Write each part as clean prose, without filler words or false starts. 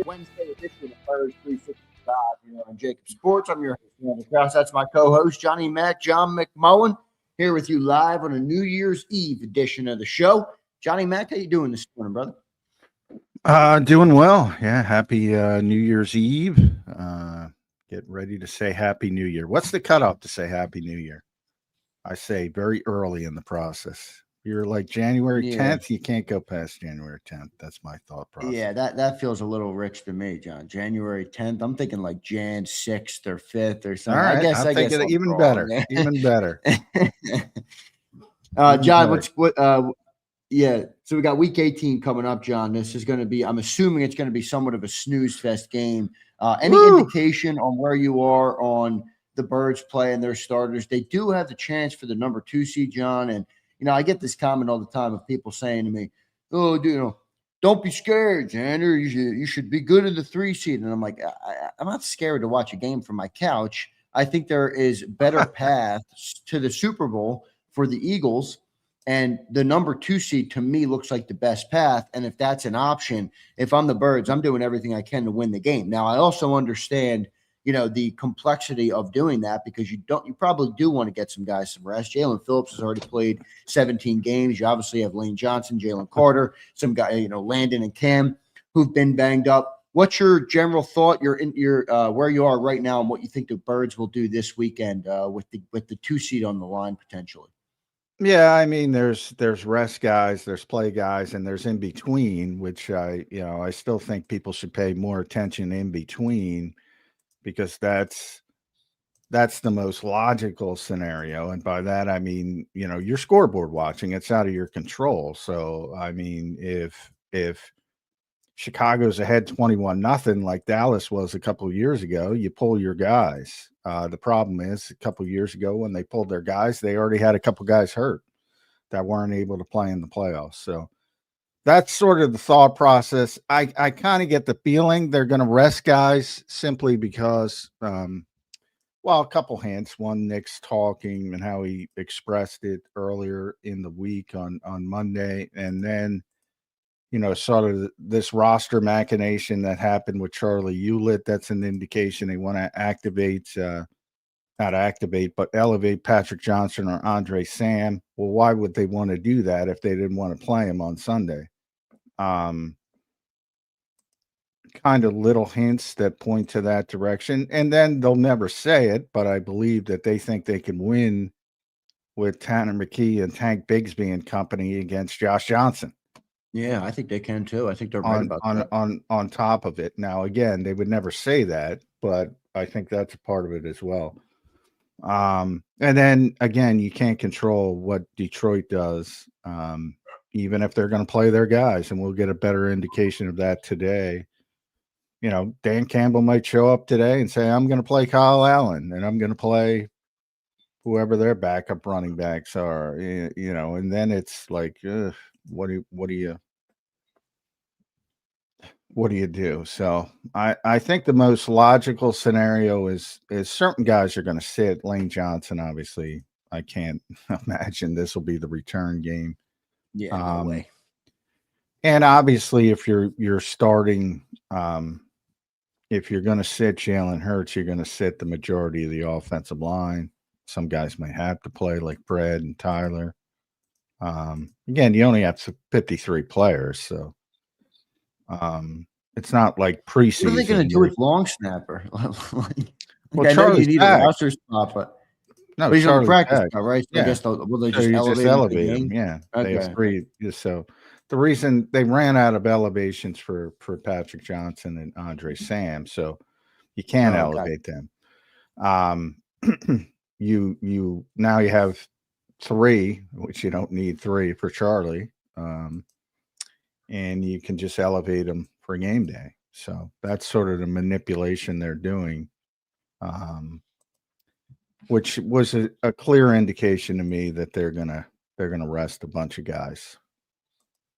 Wednesday edition of Birds 365 here on JAKIB Sports. I'm your host, Zander Krause. That's my co-host, Johnny Mac, John McMullen, here with you live on a New Year's Eve edition of the show. Johnny Mac, how you doing this morning, brother? Doing well. Yeah, happy New Year's Eve. Get ready to say Happy New Year. What's the cutoff to say Happy New Year? I say very early in the process. You're like January 10th, you can't go past January 10th. That's my thought process. Yeah, that feels a little rich to me, John. January 10th. I'm thinking like Jan 6th or 5th or something. All right, I guess I'm even wrong. better. Even better. John, yeah, so we got week 18 coming up, John. This is going to be, I'm assuming it's going to be somewhat of a snooze fest game. Any indication on where you are on the Birds playing their starters? They do have the chance for the number 2 seed, John. And, I get this comment all the time of people saying to me, oh, don't be scared, Zander. You should be good in the 3 seed. And I'm like, I'm not scared to watch a game from my couch. I think there is better paths to the Super Bowl for the Eagles. And the number 2 seed to me looks like the best path. And if that's an option, if I'm the Birds, I'm doing everything I can to win the game. Now, I also understand, the complexity of doing that because you probably do want to get some guys some rest. Jalen Phillips has already played 17 games. You obviously have Lane Johnson, Jalen Carter, some guy, Landon and Cam who've been banged up. What's your general thought? You're in where you are right now and what you think the Birds will do this weekend with the 2 seed on the line potentially? Yeah, I mean, there's rest guys, there's play guys, and there's in between, which I still think people should pay more attention in between because that's the most logical scenario. And by that, I mean, you're scoreboard watching, it's out of your control. So, I mean, if Chicago's ahead 21-0 like Dallas was a couple of years ago, you pull your guys. The problem is a couple of years ago when they pulled their guys, they already had a couple guys hurt that weren't able to play in the playoffs. So that's sort of the thought process. I kind of get the feeling they're going to rest guys simply because, a couple hints. One, Nick's talking and how he expressed it earlier in the week on Monday. And then, sort of this roster machination that happened with Charlie Hewlett. That's an indication they want to elevate Patrick Johnson or Andre Sam. Well, why would they want to do that if they didn't want to play him on Sunday? Kind of little hints that point to that direction. And then they'll never say it, but I believe that they think they can win with Tanner McKee and Tank Bigsby and company against Josh Johnson. Yeah, I think they can too. I think they're right about that. On top of it. Now, again, they would never say that, but I think that's a part of it as well. And then again, you can't control what Detroit does, even if they're going to play their guys, and we'll get a better indication of that today. Dan Campbell might show up today and say, I'm going to play Kyle Allen and I'm going to play whoever their backup running backs are, and then it's like, what do you do? So I think the most logical scenario is certain guys are going to sit. Lane Johnson, obviously, I can't imagine this will be the return game. Yeah, no way. And obviously, if you're starting, if you're going to sit Jalen Hurts, you're going to sit the majority of the offensive line. Some guys may have to play, like Brad and Tyler. Again, you only have 53 players, so it's not like preseason. What are they going to do with long snapper? Well, Charlie's you need back. A roster spot, but no, he's on Charlie's practice back. now, right? So Yeah. I guess will they So just you elevate him? Yeah, okay. They have 3. So the reason they ran out of elevations for Patrick Johnson and Andre Sam, so you can't elevate them. You now you have 3, which you don't need 3 for Charlie, and you can just elevate them for game day. So that's sort of the manipulation they're doing, which was a clear indication to me that they're gonna rest a bunch of guys.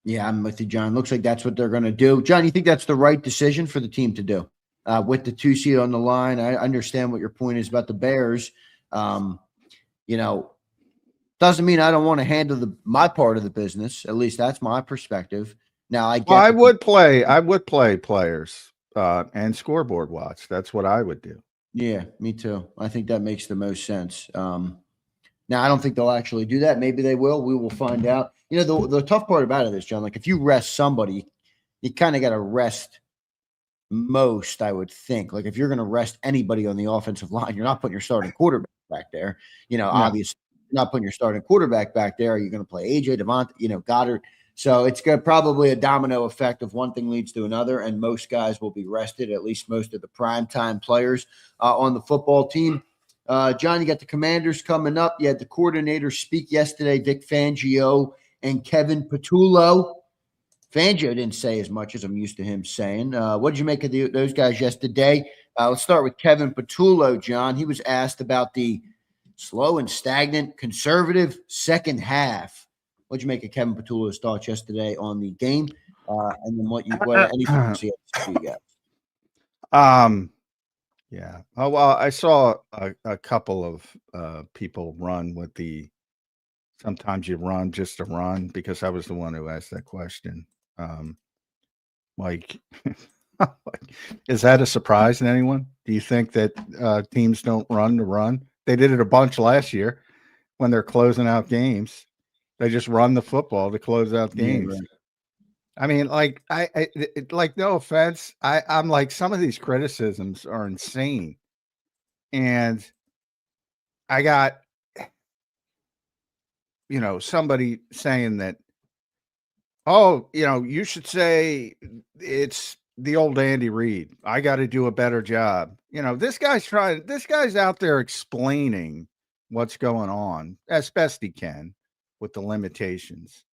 Yeah, I'm with you, John. Looks like that's what they're going to do. John, you think that's the right decision for the team to do with the 2 seed on the line? I understand what your point is about the Bears. Doesn't mean I don't want to handle my part of the business. At least that's my perspective. Now I get Well, I would play players and scoreboard watch. That's what I would do. yeah, me too. I think that makes the most sense. Now I don't think they'll actually do that. Maybe they will. We will find out. The tough part about it is, John, like if you rest somebody, you kind of got to rest most, I would think. Like if you're going to rest anybody on the offensive line, you're not putting your starting quarterback back there. No. Obviously, you're not putting your starting quarterback back there. You're going to play AJ, Devontae, Goddard. So it's got probably a domino effect of one thing leads to another, and most guys will be rested, at least most of the primetime players on the football team. John, you got the Commanders coming up. You had the coordinators speak yesterday, Vic Fangio and Kevin Patullo. Fangio didn't say as much as I'm used to him saying. What did you make of those guys yesterday? Let's start with Kevin Patullo, John. He was asked about the slow and stagnant conservative second half. What did you make of Kevin Patullo's thoughts yesterday on the game? And then anything you see for you guys? Yeah. Oh, well, I saw a couple of people run with sometimes you run just to run, because I was the one who asked that question. Like, is that a surprise to anyone? Do you think that teams don't run to run? They did it a bunch last year when they're closing out games. They just run the football to close out games. Yeah, right. I mean, like like, no offense, I'm like, some of these criticisms are insane, and I got somebody saying that, oh, you should say it's the old Andy Reid. I got to do a better job. This guy's out there explaining what's going on as best he can with the limitations,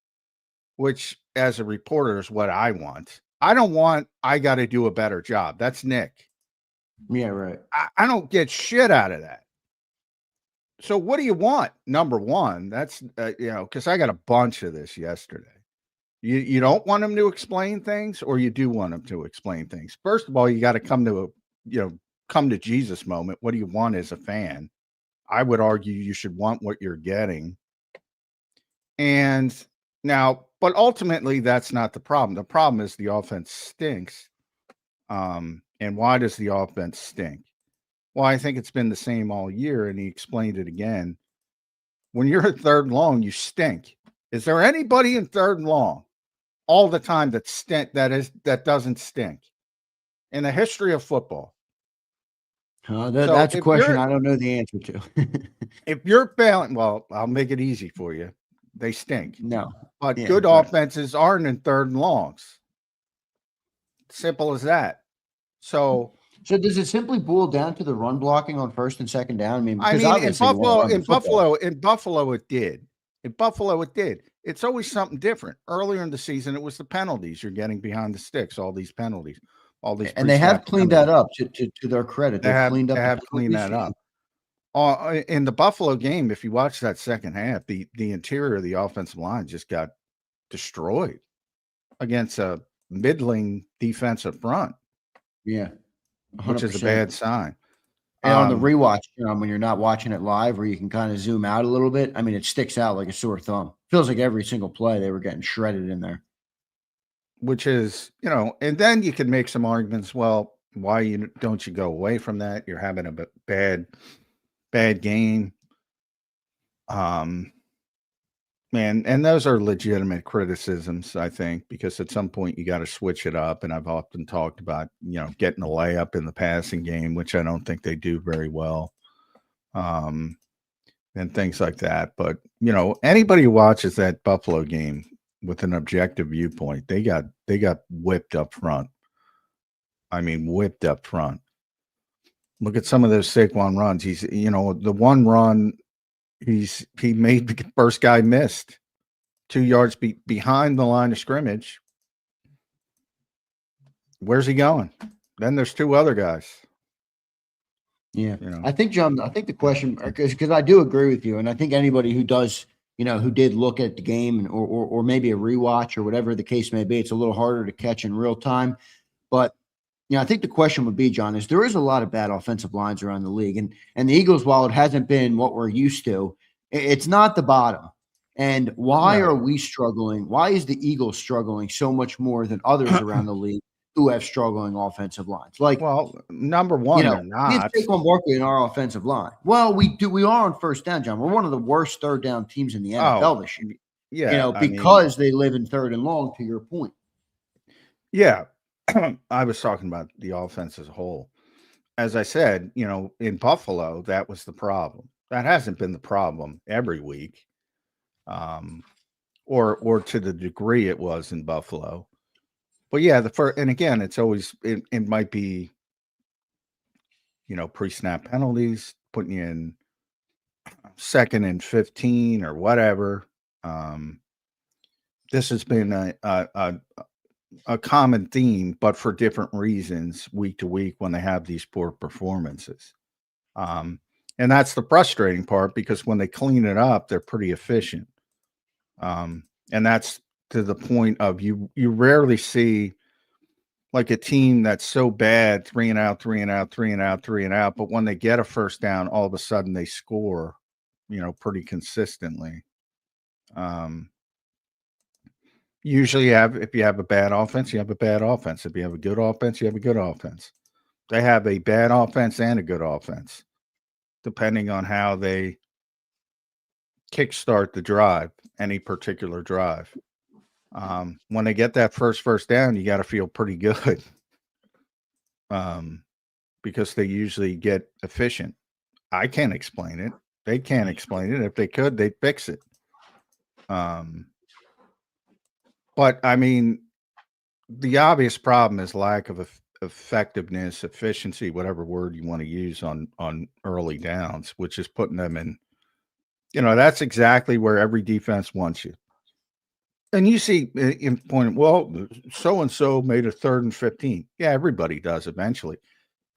which as a reporter is what I want. I don't want, I got to do a better job. That's Nick. Yeah, right. I don't get shit out of that. So what do you want? Number one, that's, because I got a bunch of this yesterday. You don't want them to explain things, or you do want them to explain things? First of all, you got to come to Jesus moment. What do you want as a fan? I would argue you should want what you're getting. And now, but ultimately, that's not the problem. The problem is the offense stinks. And why does the offense stink? Well, I think it's been the same all year, and he explained it again. When you're at third and long, you stink. Is there anybody in third and long all the time that doesn't stink in the history of football? That's a question I don't know the answer to. If you're failing, well, I'll make it easy for you. They stink. No. But good offenses aren't in third and longs. Simple as that. So does it simply boil down to the run blocking on first and second down? in Buffalo, it did. In Buffalo, it did. It's always something different. Earlier in the season, it was the penalties. You're getting behind the sticks, all these penalties, and they have cleaned that up. To their credit, they have cleaned that up. In the Buffalo game, if you watch that second half, the interior of the offensive line just got destroyed against a middling defensive front. Yeah, 100%. Which is a bad sign. And on the rewatch, when you're not watching it live, where you can kind of zoom out a little bit, I mean, it sticks out like a sore thumb. Feels like every single play they were getting shredded in there. Which is, and then you can make some arguments. Well, why don't you go away from that? You're having a bad game. And those are legitimate criticisms, I think, because at some point you got to switch it up. And I've often talked about, getting a layup in the passing game, which I don't think they do very well. And things like that. But, anybody who watches that Buffalo game with an objective viewpoint, they got whipped up front. I mean, whipped up front. Look at some of those Saquon runs. He's, the one run he made the first guy missed 2 yards behind the line of scrimmage. Where's he going? Then there's two other guys. Yeah. I think, John, the question, because I do agree with you. And I think anybody who does, who did look at the game or maybe a rewatch or whatever the case may be, it's a little harder to catch in real time. But, I think the question would be, John, is there is a lot of bad offensive lines around the league. And the Eagles, while it hasn't been what we're used to, it's not the bottom. And why Right. are we struggling? Why is the Eagles struggling so much more than others around the league who have struggling offensive lines? Like, Well, number you one, know, they're we have not. Saquon Barkley in our offensive line. Well, we do. We are on first down, John. We're one of the worst third down teams in the Oh, NFL this year. yeah. I mean, Because they live in third and long. To your point. yeah. I was talking about the offense as a whole. As I said, in Buffalo, that was the problem. That hasn't been the problem every week, or to the degree it was in Buffalo. But yeah, and again, it's always it might be pre-snap penalties, putting you in 2nd and 15 or whatever. This has been a common theme, but for different reasons week to week when they have these poor performances. And that's the frustrating part, because when they clean it up, they're pretty efficient. And that's to the point of you rarely see like a team that's so bad, 3 and out, 3 and out, 3 and out, 3 and out. But when they get a first down, all of a sudden they score, pretty consistently. Usually if you have a bad offense, you have a bad offense. If you have a good offense, you have a good offense. They have a bad offense and a good offense, depending on how they kickstart the drive, any particular drive. When they get that first down, you got to feel pretty good, because they usually get efficient. I can't explain it. They can't explain it. If they could, they'd fix it. But I mean, the obvious problem is lack of effectiveness, efficiency, whatever word you want to use on early downs, which is putting them in. That's exactly where every defense wants you. And you see in point, well, so and so made a 3rd and 15. Yeah, everybody does eventually.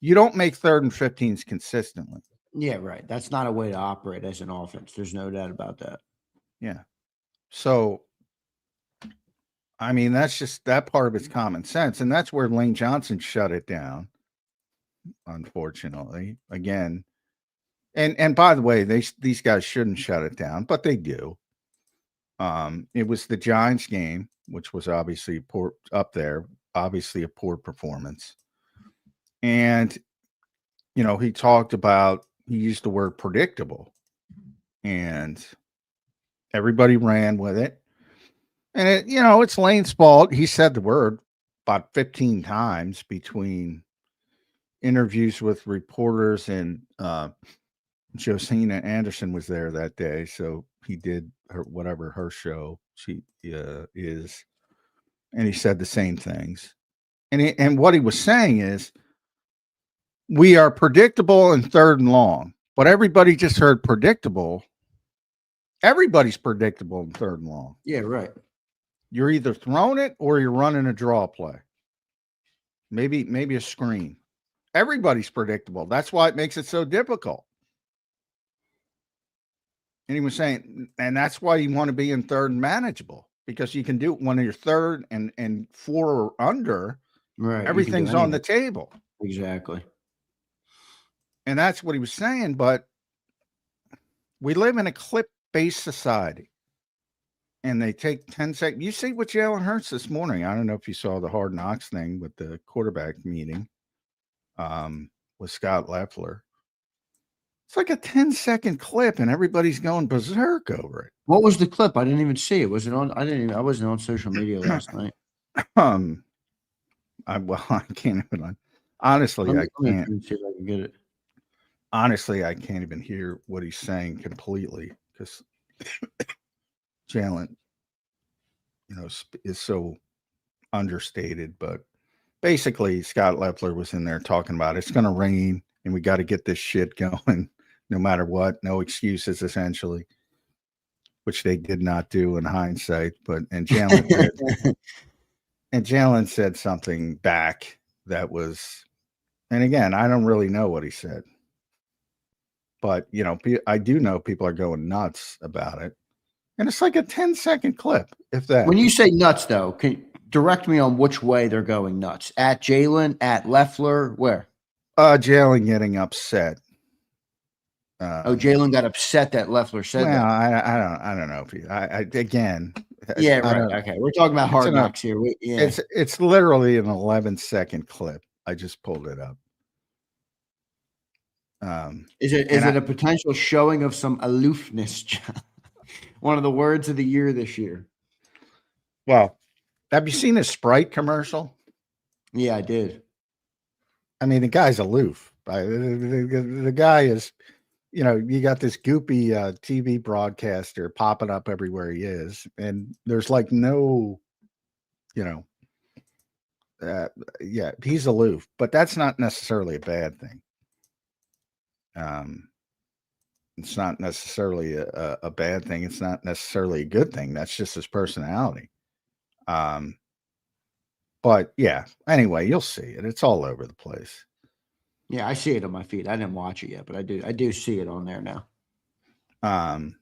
You don't make 3rd and 15s consistently. Yeah, right. That's not a way to operate as an offense. There's no doubt about that. Yeah. So, I mean, that part of it's common sense. And that's where Lane Johnson shut it down, unfortunately. Again, and by the way, these guys shouldn't shut it down, but they do. It was the Giants game, which was obviously poor up there, obviously a poor performance. And, he talked about, he used the word predictable, and everybody ran with it. And it's Lane's fault. He said the word about 15 times between interviews with reporters, and Josina Anderson was there that day. So he did whatever her show she is. And he said the same things. And what he was saying is, we are predictable in 3rd and long, but everybody just heard predictable. Everybody's predictable in 3rd and long. Yeah, right. You're either throwing it or you're running a draw play. Maybe a screen. Everybody's predictable. That's why it makes it so difficult. And he was saying, and that's why you want to be in 3rd and manageable, because you can do it when you're 3rd and 4 or under. Right. Everything's on the table. Exactly. And that's what he was saying. But we live in a clip-based society, and they take 10 seconds. You see what Jalen Hurts this morning. I don't know if you saw the Hard Knocks thing with the quarterback meeting with Scott Leffler. It's like a 10-second clip, and everybody's going berserk over it. What was the clip? I didn't even see it. Was it on? I wasn't on social media last night. I can't even. Honestly, I can't. See if I can get it. Honestly, I can't even hear what he's saying completely, because Jalen, is so understated. But basically, Scott Leffler was in there talking about it's going to rain and we got to get this shit going no matter what. No excuses, essentially, which they did not do in hindsight. And Jalen said something back that was, and again, I don't really know what he said. But, I do know people are going nuts about it. And it's like a 10-second clip, if that. When you say nuts, though, can you direct me on which way they're going nuts? At Jalen, at Leffler, where? Jalen getting upset. Jalen got upset that Leffler said Well, that. I don't know if again. Yeah, I right. don't. Okay, we're talking about Hard Knocks here. Yeah, It's literally an 11-second clip. I just pulled it up. is it a potential showing of some aloofness, John? One of the words of the year this year. Well, have you seen a Sprite commercial? Yeah, I did. I mean, the guy's aloof. The guy is, you got this goopy TV broadcaster popping up everywhere he is, and there's like no, yeah, he's aloof, but that's not necessarily a bad thing. It's not necessarily a bad thing. It's not necessarily a good thing. That's just his personality. But yeah, anyway, you'll see it. It's all over the place. Yeah, I see it on my feed. I didn't watch it yet, but I do see it on there now. And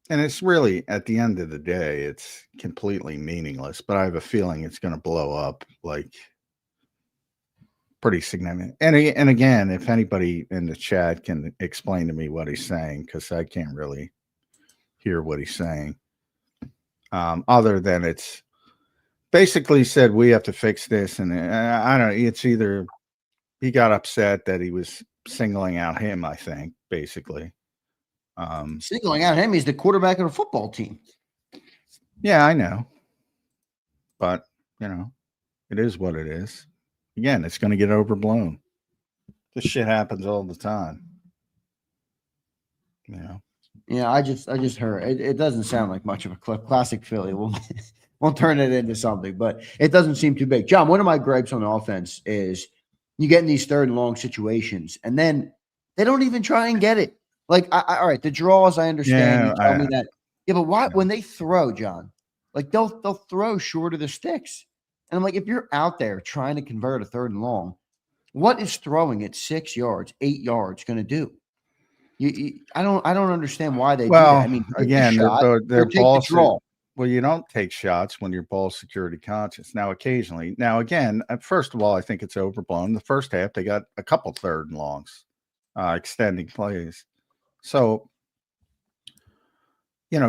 it's really, at the end of the day, it's completely meaningless, but I have a feeling it's going to blow up like pretty significant. And again, if anybody in the chat can explain to me what he's saying, because I can't really hear what he's saying. Other than it's basically said we have to fix this, and I don't know. It's either he got upset that he was singling out him, I think, basically. Singling out him, he's the quarterback of the football team. Yeah, I know. But, it is what it is. Again, it's going to get overblown. This shit happens all the time. Yeah, I just heard it doesn't sound like much of a classic Philly. We'll turn it into something, but it doesn't seem too big. John, one of my gripes on the offense is you get in these third and long situations, and then they don't even try and get it. Like, all right, the draws, I understand. You tell me that. Yeah, but why when they throw, John, like they'll throw short of the sticks. And I'm like, if you're out there trying to convert a third and long, what is throwing at 6 yards, 8 yards going to do? I don't understand why they do that. I mean, again, they're take the draw. Well, you don't take shots when you're ball security conscious. Now, occasionally, again, first of all, I think it's overblown. The first half, they got a couple third and longs, extending plays. So,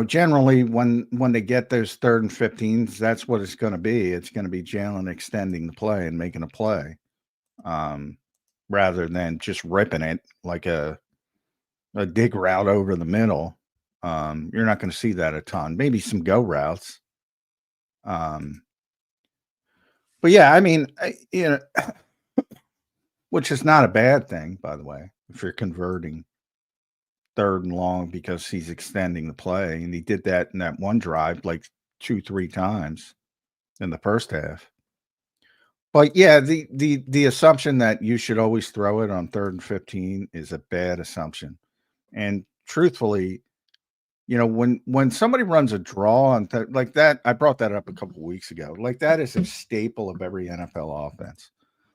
generally when they get those 3rd and 15s, that's what it's going to be. It's going to be Jalen extending the play and making a play, rather than just ripping it like a dig route over the middle. You're not going to see that a ton. Maybe some go routes. But yeah, I mean, which is not a bad thing, by the way, if you're converting 3rd and long because he's extending the play, and he did that in that one drive like 2-3 times in the first half. But yeah, the assumption that you should always throw it on 3rd and 15 is a bad assumption. And truthfully, when somebody runs a draw on like that, I brought that up a couple of weeks ago. Like that is a staple of every NFL offense.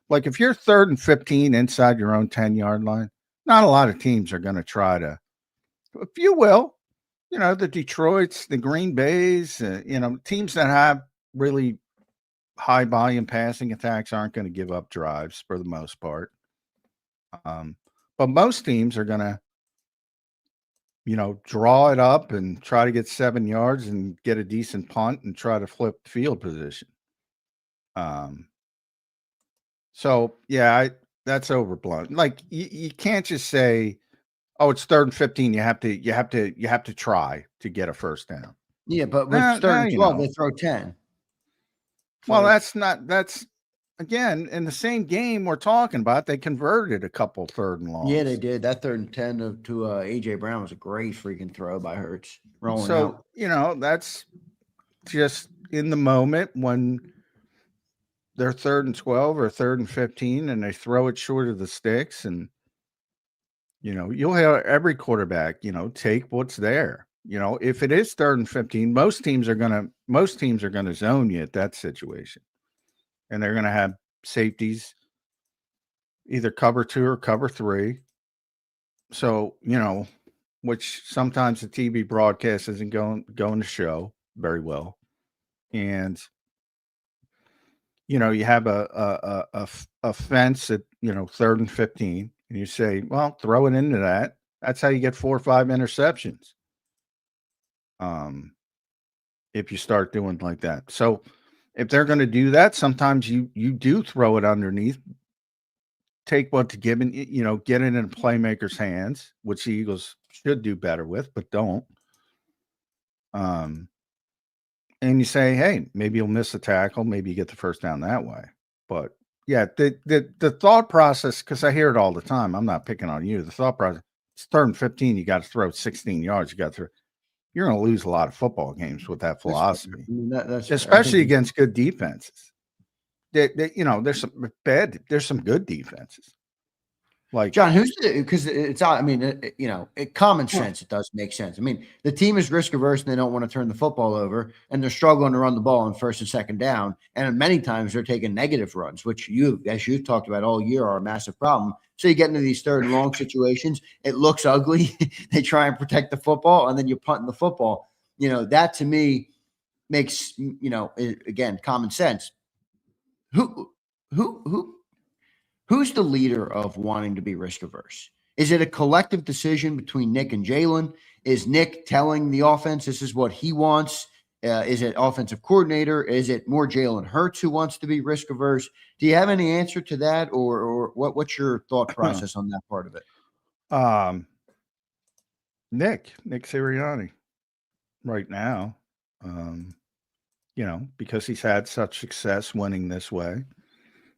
Like if you're 3rd and 15 inside your own 10-yard line, not a lot of teams are going to try to. If you will, the Detroits, the Green Bays, teams that have really high volume passing attacks aren't going to give up drives for the most part. But most teams are going to, draw it up and try to get 7 yards and get a decent punt and try to flip field position. So yeah, that's overblown. Like you can't just say, "Oh, it's 3rd and 15." You have to try to get a first down. Yeah, but with 3rd and 12, they throw 10. Well, that's again in the same game we're talking about. They converted a couple 3rd and longs. Yeah, they did. That 3rd and 10 to AJ Brown was a great freaking throw by Hurts rolling out. That's just in the moment when they're 3rd and 12 or 3rd and 15 and they throw it short of the sticks, and you'll have every quarterback take what's there. If it is 3rd and 15, most teams are gonna zone you at that situation, and they're gonna have safeties, either cover 2 or cover 3. So which sometimes the TV broadcast isn't going to show very well, and you have a fence at 3rd and 15, And you say, well, throw it into that. That's how you get 4 or 5 interceptions. If you start doing like that. So if they're going to do that, sometimes you do throw it underneath, take what's given, get it in a playmaker's hands, which the Eagles should do better with, but don't. And you say, hey, maybe you'll miss a tackle, maybe you get the first down that way. But yeah, the thought process, because I hear it all the time. I'm not picking on you. The thought process, it's 3rd and 15, you got to throw 16 yards. You got to You're going to lose a lot of football games with that philosophy, That's especially against good defenses. There's some good defenses. Like John, because it's I mean, common sense, it does make sense. I mean, the team is risk averse and they don't want to turn the football over, and they're struggling to run the ball on 1st and 2nd down. And many times they're taking negative runs, which as you've talked about all year, are a massive problem. So you get into these 3rd and long situations, it looks ugly. They try and protect the football, and then you're punting the football. That to me makes again, common sense. Who's the leader of wanting to be risk averse? Is it a collective decision between Nick and Jalen? Is Nick telling the offense this is what he wants? Is it offensive coordinator? Is it more Jalen Hurts who wants to be risk averse? Do you have any answer to that, or what's your thought process on that part of it? Nick Sirianni right now, because he's had such success winning this way.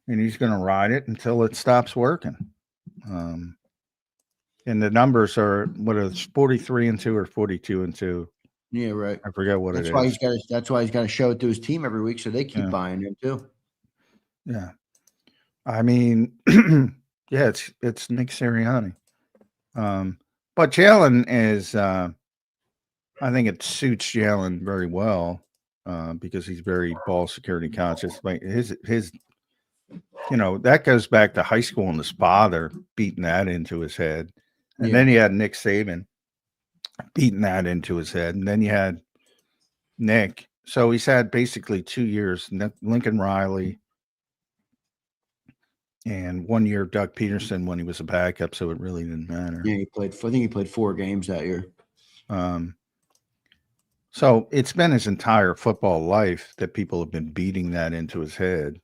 And he's going to ride it until it stops working. And the numbers are 43-2 or 42-2. Yeah, right. I forget what that's it why is. That's why he's got to show it to his team every week, so they keep buying him too. Yeah, I mean, yeah, it's Nick Sirianni. But Jalen is. I think it suits Jalen very well because he's very ball security conscious. Like his that goes back to high school and his father beating that into his head. And then you had Nick Saban beating that into his head. And then you had Nick. So he's had basically 2 years, Lincoln Riley, and 1 year Doug Peterson when he was a backup. So it really didn't matter. Yeah, I think he played 4 games that year. So it's been his entire football life that people have been beating that into his head.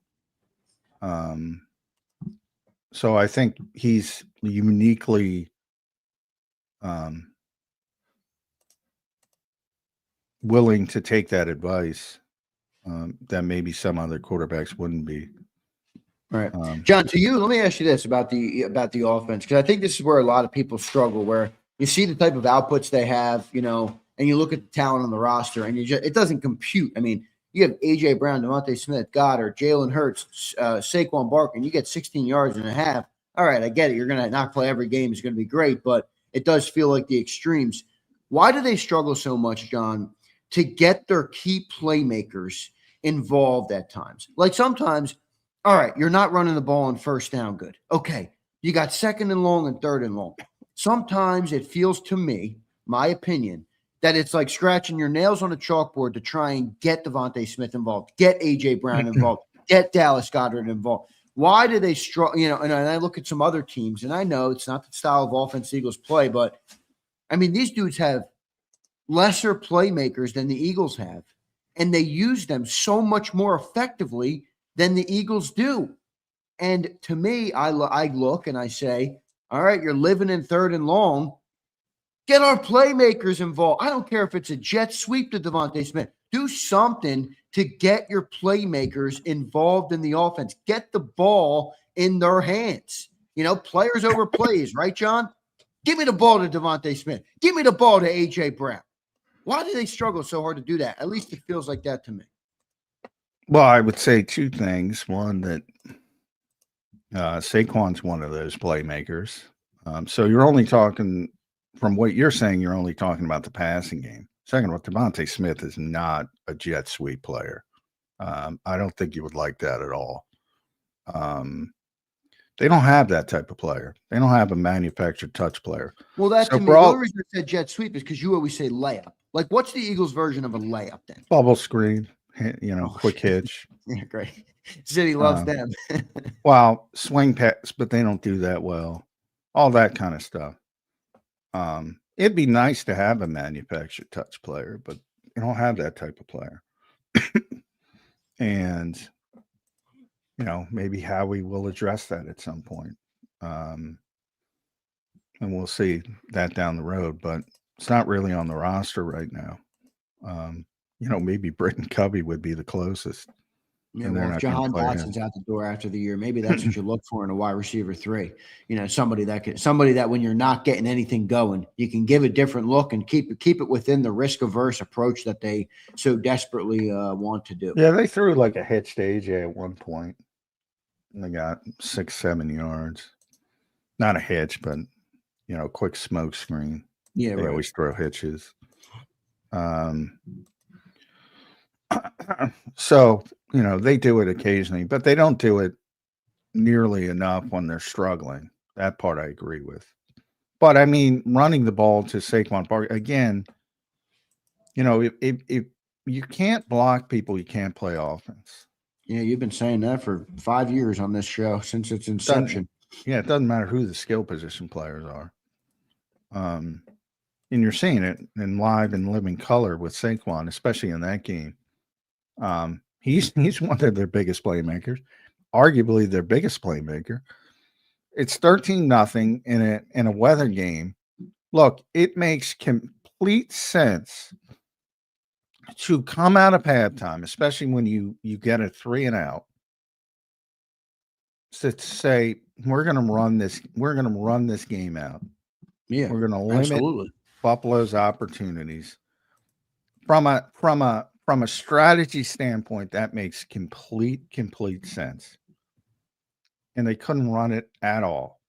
So I think he's uniquely willing to take that advice that maybe some other quarterbacks wouldn't be. All right, John, to you, let me ask you this about the offense, because I think this is where a lot of people struggle, where you see the type of outputs they have, and you look at the talent on the roster, and it doesn't compute. I mean, you have A.J. Brown, Devontae Smith, Goddard, Jalen Hurts, Saquon Barkley, and you get 16 yards and a half. All right, I get it. You're going to not play every game. It's going to be great, but it does feel like the extremes. Why do they struggle so much, John, to get their key playmakers involved at times? Like sometimes, all right, you're not running the ball on 1st down good. Okay, you got 2nd and long and 3rd and long. Sometimes it feels to me, my opinion, that it's like scratching your nails on a chalkboard to try and get Devontae Smith involved, get A.J. Brown involved, get Dallas Goedert involved. Why do they struggle? And I look at some other teams, and I know it's not the style of offense the Eagles play, but, I mean, these dudes have lesser playmakers than the Eagles have, and they use them so much more effectively than the Eagles do. And to me, I look and I say, all right, you're living in 3rd and long. Get our playmakers involved. I don't care if it's a jet sweep to Devontae Smith. Do something to get your playmakers involved in the offense. Get the ball in their hands. Players over plays, right, John? Give me the ball to Devontae Smith. Give me the ball to A.J. Brown. Why do they struggle so hard to do that? At least it feels like that to me. Well, I would say 2 things. One, that Saquon's one of those playmakers. So you're only talking, from what you're saying, you're only talking about the passing game. Second of all, Devontae Smith is not a jet sweep player. I don't think you would like that at all. They don't have that type of player. They don't have a manufactured touch player. Well, that to me, the only reason I said jet sweep is because you always say layup. Like, what's the Eagles' version of a layup then? Bubble screen, quick hitch. Yeah, great. City loves them. Well, swing pass, but they don't do that well. all that kind of stuff. It'd be nice to have a manufactured touch player, but you don't have that type of player. And, maybe Howie will address that at some point. And we'll see that down the road, but it's not really on the roster right now. Maybe Britton Covey would be the closest. Yeah, And they're well, if not going to Jahan play him. Dotson's out the door after the year, maybe that's what you look for in a wide receiver 3. Somebody that when you're not getting anything going, you can give a different look and keep it within the risk-averse approach that they so desperately want to do. Yeah, they threw like a hitch to AJ at one point. And they got 6-7 yards. Not a hitch, but a quick smoke screen. Yeah, They right. always throw hitches. So, they do it occasionally, but they don't do it nearly enough when they're struggling. That part I agree with. But I mean, running the ball to Saquon Barkley again, if you can't block people, you can't play offense. Yeah, you've been saying that for 5 years on this show since its inception. It doesn't matter who the skill position players are. And you're seeing it in live and living color with Saquon, especially in that game. He's one of their biggest playmakers, arguably their biggest playmaker. It's 13-0 in a weather game. Look, it makes complete sense to come out of halftime, especially when you get a 3 and out, to say we're going to run this game out. Yeah, we're going to limit Buffalo's opportunities. From a strategy standpoint, that makes complete sense. And they couldn't run it at all.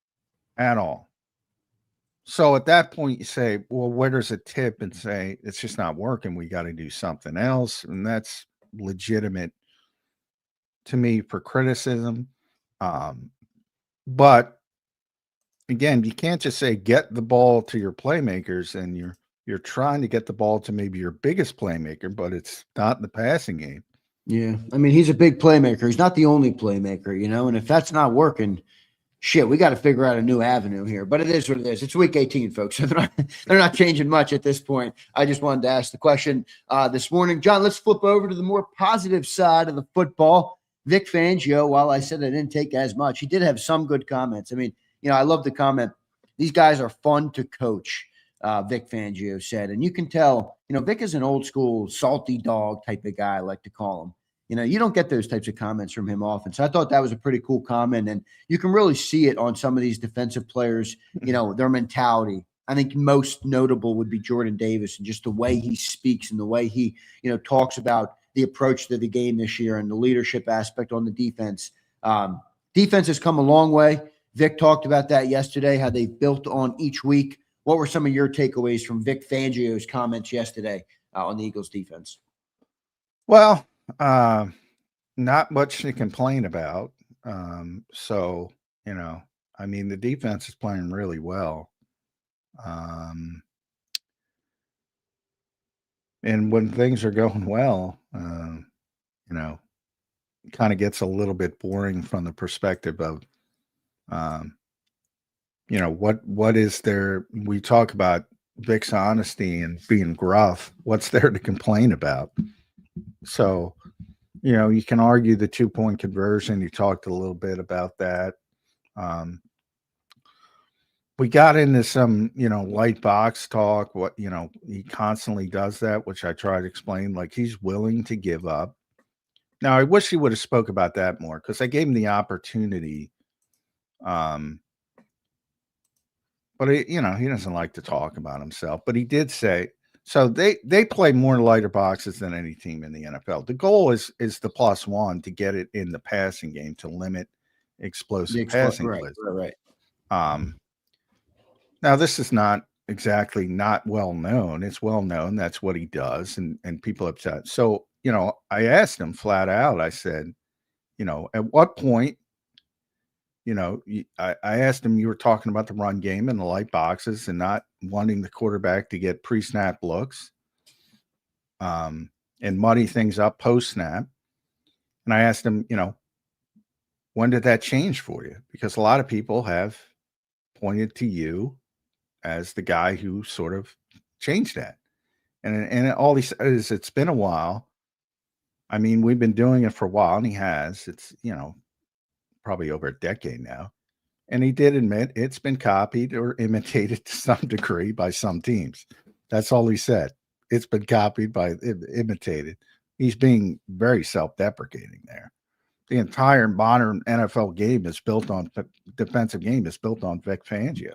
So at that point, you say, well, where does it tip and say, it's just not working. We got to do something else. And that's legitimate to me for criticism. But again, you can't just say, get the ball to your playmakers and you're trying to get the ball to maybe your biggest playmaker, but it's not in the passing game. Yeah. I mean, he's a big playmaker. He's not the only playmaker, and if that's not working, shit, we got to figure out a new avenue here. But it is what it is. It's week 18, folks. So they're not changing much at this point. I just wanted to ask the question this morning. John, let's flip over to the more positive side of the football. Vic Fangio, while I said I didn't take as much, he did have some good comments. I mean, I love the comment. These guys are fun to coach, Vic Fangio said. And you can tell, Vic is an old school salty dog type of guy, I like to call him. You don't get those types of comments from him often. So I thought that was a pretty cool comment. And you can really see it on some of these defensive players, their mentality. I think most notable would be Jordan Davis and just the way he speaks and the way he, talks about the approach to the game this year and the leadership aspect on the defense. Defense has come a long way. Vic talked about that yesterday, how they've built on each week. What were some of your takeaways from Vic Fangio's comments yesterday on the Eagles defense? Well, not much to complain about. So, I mean, the defense is playing really well. And when things are going well, it kind of gets a little bit boring from the perspective of, what is there? We talk about Vic's honesty and being gruff. What's there to complain about? So, you can argue the 2-point conversion. You talked a little bit about that. We got into some, light box talk. He constantly does that, which I try to explain. Like, he's willing to give up. Now, I wish he would have spoke about that more because I gave him the opportunity. But he doesn't like to talk about himself. But he did say, so they play more lighter boxes than any team in the NFL. The goal is the +1 to get it in the passing game to limit explosive passing plays. Right. Now, this is not exactly not well known. It's well known. That's what he does, and people upset. So, I asked him flat out. I said, at what point, I asked him, you were talking about the run game and the light boxes and not wanting the quarterback to get pre-snap looks and muddy things up post-snap. And I asked him, when did that change for you? Because a lot of people have pointed to you as the guy who sort of changed that. And all he said is, it's been a while. I mean, we've been doing it for a while, and he has. It's, probably over a decade now. And he did admit it's been copied or imitated to some degree by some teams. That's all he said. It's been copied by imitated. He's being very self-deprecating there. The entire modern NFL game is built on defensive game is built on Vic Fangio.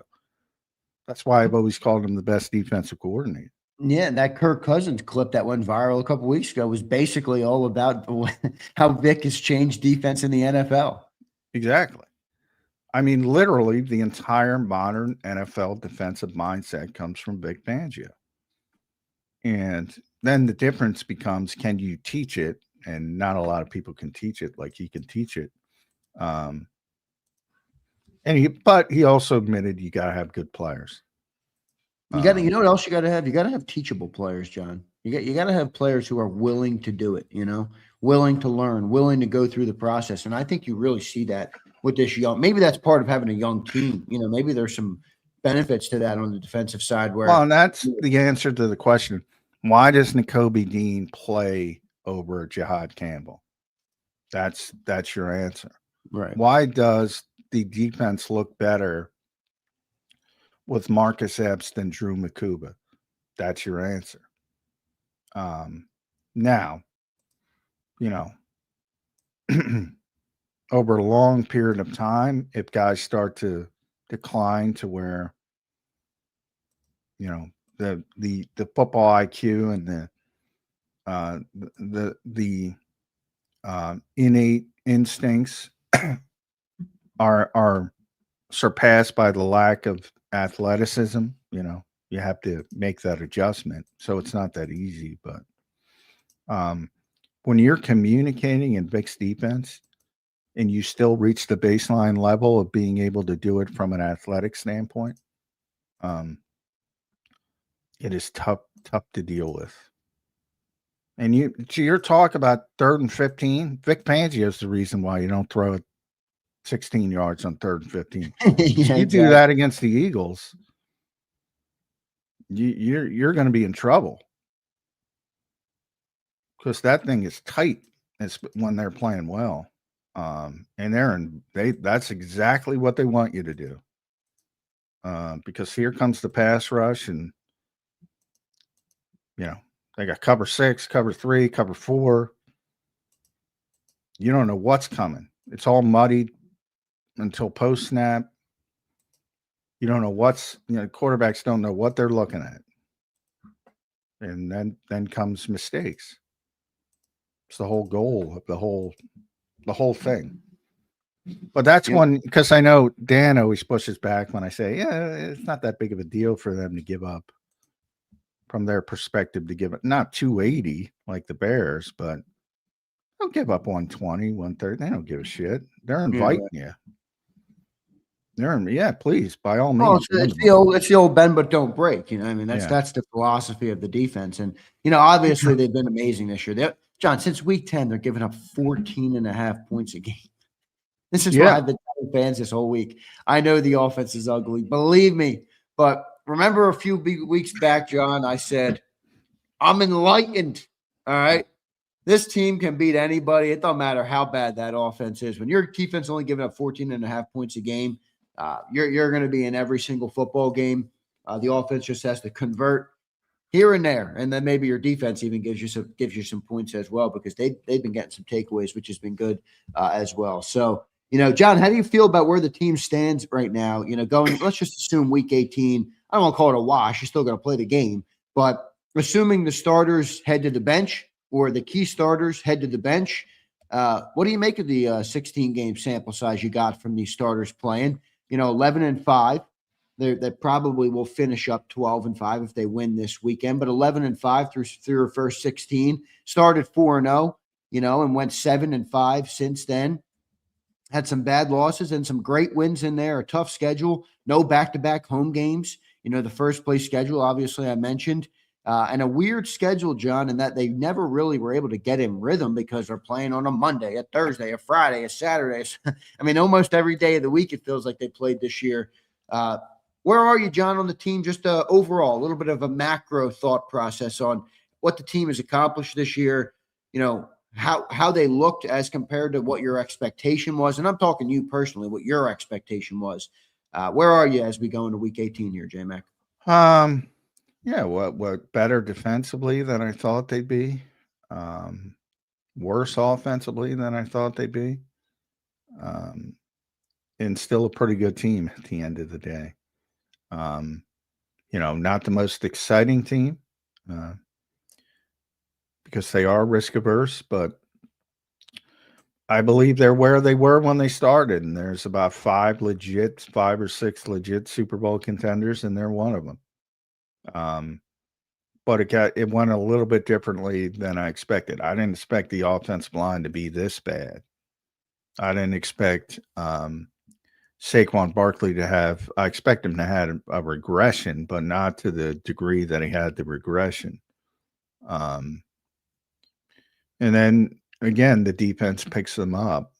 That's why I've always called him the best defensive coordinator. Yeah, that Kirk Cousins clip that went viral a couple weeks ago was basically all about how Vic has changed defense in the NFL. Exactly. I mean, literally, the entire modern NFL defensive mindset comes from Vic Fangio. And then the difference becomes, can you teach it? And not a lot of people can teach it like he can teach it. But he also admitted you got to have good players. You got to, you know what else you got to have? You got to have teachable players, John. You got to have players who are willing to do it, willing to learn, willing to go through the process. And I think you really see that with this young. Maybe that's part of having a young team. Maybe there's some benefits to that on the defensive side. Where, well, and that's the answer to the question: why does Nakobe Dean play over Jihad Campbell? That's your answer, right? Why does the defense look better with Marcus Epps than Drew Makuba? That's your answer. Now, over a long period of time, if guys start to decline to where, the football IQ and the innate instincts are surpassed by the lack of athleticism, you have to make that adjustment. So it's not that easy, but when you're communicating in Vic's defense and you still reach the baseline level of being able to do it from an athletic standpoint, it is tough to deal with. And your talk about 3rd and 15, Vic Fangio is the reason why you don't throw it 16 yards on 3rd and 15. Yeah, you do that against the Eagles, you're going to be in trouble, because that thing is tight. It's when they're playing well, and that's exactly what they want you to do, because here comes the pass rush, and they got cover 6, cover 3, cover 4. You don't know what's coming. It's all muddied until post snap. You don't know quarterbacks don't know what they're looking at. And then comes mistakes. It's the whole goal of the whole thing. But that's one, because I know Dan always pushes back when I say, it's not that big of a deal for them to give up, from their perspective, to give up not 280 like the Bears, but they'll give up 120, 130. They don't give a shit. They're inviting you. Please, by all means. It's the old bend but don't break. That's the philosophy of the defense. And obviously they've been amazing this year. John, since week 10, they're giving up 14.5 points a game. This is why I've been telling fans this whole week. I know the offense is ugly, believe me. But remember a few weeks back, John, I said, I'm enlightened. All right. This team can beat anybody. It don't matter how bad that offense is. When your defense only giving up 14.5 points a game, you're going to be in every single football game. The offense just has to convert here and there, and then maybe your defense even gives you some points as well, because they've been getting some takeaways, which has been good as well. So, John, how do you feel about where the team stands right now? Let's just assume week 18. I don't want to call it a wash. You're still going to play the game, but assuming the starters head to the bench, or the key starters head to the bench, what do you make of the 16-game sample size you got from these starters playing? 11-5. They probably will finish up 12-5 if they win this weekend, but 11-5 through their first 16. Started 4-0, and went 7-5 since then. Had some bad losses and some great wins in there. A tough schedule. No back-to-back home games. The first place schedule, obviously, I mentioned. And a weird schedule, John, in that they never really were able to get in rhythm, because they're playing on a Monday, a Thursday, a Friday, a Saturday. Almost every day of the week it feels like they played this year. Where are you, John, on the team? Just overall, a little bit of a macro thought process on what the team has accomplished this year. How they looked as compared to what your expectation was. And I'm talking you personally, what your expectation was. Where are you as we go into week 18 here, J-Mac? Yeah, what better defensively than I thought they'd be. Worse offensively than I thought they'd be. And still a pretty good team at the end of the day. Not the most exciting team because they are risk averse, but I believe they're where they were when they started. And there's about 5 or 6 legit Super Bowl contenders, and they're one of them. But it went a little bit differently than I expected. I didn't expect the offensive line to be this bad. I didn't expect Saquon Barkley to have – I expect him to have a regression, but not to the degree that he had the regression. And then, again, the defense picks them up.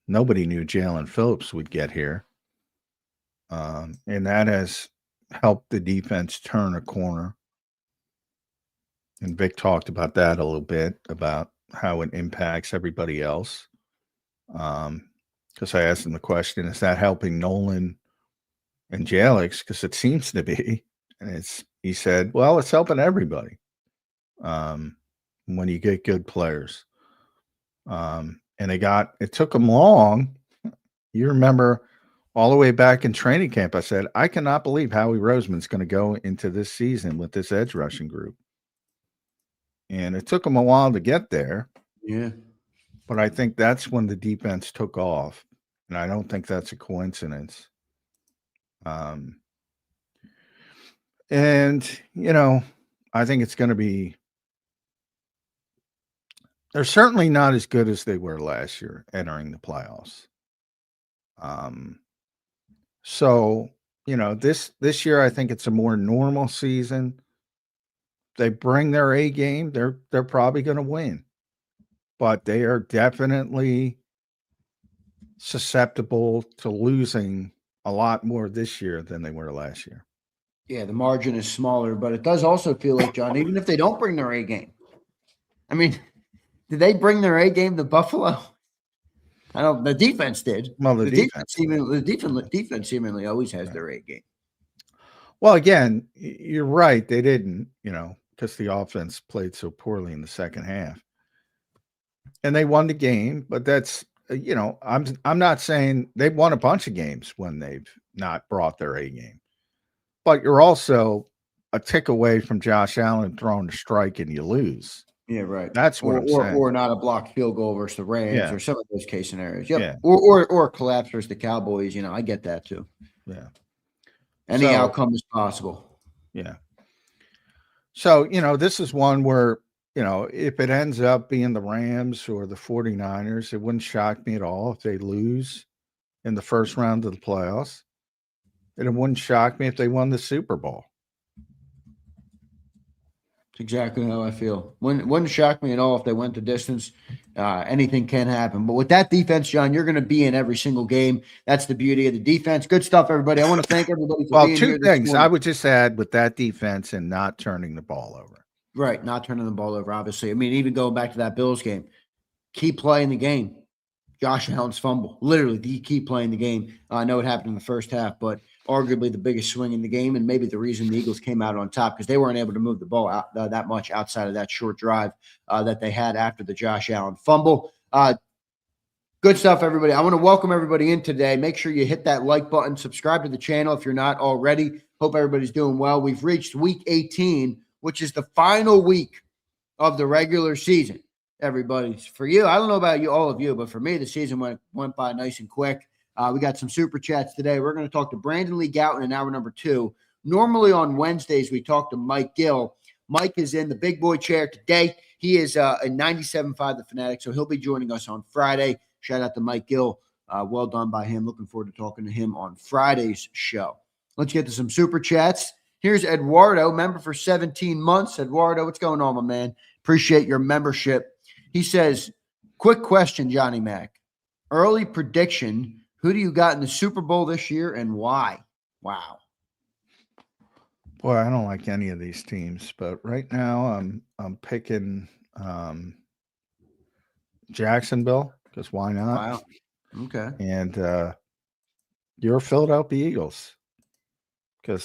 Nobody knew Jalen Phillips would get here. And that has helped the defense turn a corner. And Vic talked about that a little bit, about how it impacts everybody else. Because I asked him the question, is that helping Nolan and Jalix? Because it seems to be. And he said, well, it's helping everybody when you get good players. And it took them long. You remember all the way back in training camp, I said, I cannot believe Howie Roseman's going to go into this season with this edge rushing group. And it took them a while to get there. Yeah. But I think that's when the defense took off. And I don't think that's a coincidence. And, I think it's going to be – they're certainly not as good as they were last year entering the playoffs. So, this year I think it's a more normal season. They bring their A game, they're probably going to win. But they are definitely susceptible to losing a lot more this year than they were last year. Yeah, the margin is smaller, but it does also feel like, John, even if they don't bring their A game. I mean, did they bring their A game to Buffalo? I don't. The defense did. Well, the defense seemingly always has their A game. Well, again, you're right. They didn't, because the offense played so poorly in the second half, and they won the game. But that's, I'm not saying they've won a bunch of games when they've not brought their A game, but you're also a tick away from Josh Allen throwing a strike and you lose. Yeah, right. That's what I'm saying. Or not a blocked field goal versus the Rams or some of those case scenarios. Yep. Yeah. Or collapse versus the Cowboys. I get that too. Yeah. Any outcome is possible. Yeah. So, this is one where, if it ends up being the Rams or the 49ers, it wouldn't shock me at all if they lose in the first round of the playoffs. And it wouldn't shock me if they won the Super Bowl. It's exactly how I feel. Wouldn't shock me at all if they went the distance. Anything can happen. But with that defense, John, you're going to be in every single game. That's the beauty of the defense. Good stuff, everybody. I want to thank everybody for being here. Well, two things I would just add with that defense and not turning the ball over. Right, not turning the ball over, obviously. I mean, even going back to that Bills game, keep playing the game. Josh Allen's fumble, literally, keep playing the game. I know it happened in the first half, but arguably the biggest swing in the game and maybe the reason the Eagles came out on top because they weren't able to move the ball out that much outside of that short drive that they had after the Josh Allen fumble. Good stuff, everybody. I want to welcome everybody in today. Make sure you hit that like button, subscribe to the channel if you're not already. Hope everybody's doing well. We've reached week 18, which is the final week of the regular season. Everybody, for you, I don't know about you, all of you, but for me, the season went by nice and quick. We got some super chats today. We're going to talk to Brandon Lee Gouton in hour number 2. Normally on Wednesdays, we talk to Mike Gill. Mike is in the big boy chair today. He is a 97.5 The Fanatic, so he'll be joining us on Friday. Shout out to Mike Gill. Well done by him. Looking forward to talking to him on Friday's show. Let's get to some super chats. Here's Eduardo, member for 17 months. Eduardo, what's going on, my man? Appreciate your membership. He says, quick question, Johnny Mac. Early prediction, Who do you got in the Super Bowl this year and why? Wow. Boy, I don't like any of these teams, but right now I'm picking Jacksonville because why not? Wow. Okay. And your Philadelphia Eagles because